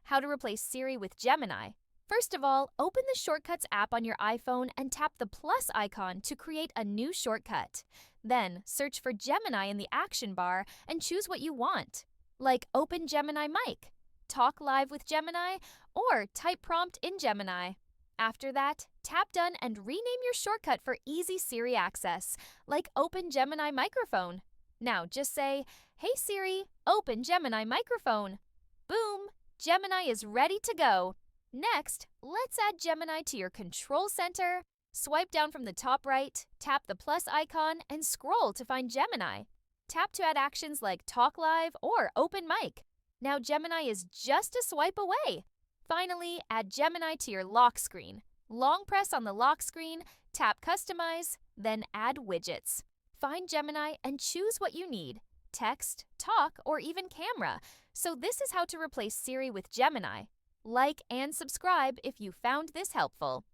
How to replace Siri with Gemini. First of all, open the Shortcuts app on your iPhone and tap the plus icon to create a new shortcut. Then, search for Gemini in the action bar and choose what you want, like Open Gemini Mic, Talk Live with Gemini, or Type Prompt in Gemini. After that, tap Done and rename your shortcut for easy Siri access, like Open Gemini Microphone. Now just say, "Hey Siri, open Gemini Microphone." Boom! Gemini is ready to go. Next, let's add Gemini to your control center. Swipe down from the top right, tap the plus icon, and scroll to find Gemini. Tap to add actions like Talk Live or Open Mic. Now Gemini is just a swipe away. Finally, add Gemini to your lock screen. Long press on the lock screen, tap Customize, then add widgets. Find Gemini and choose what you need: text, talk, or even camera. So this is how to replace Siri with Gemini. Like and subscribe if you found this helpful.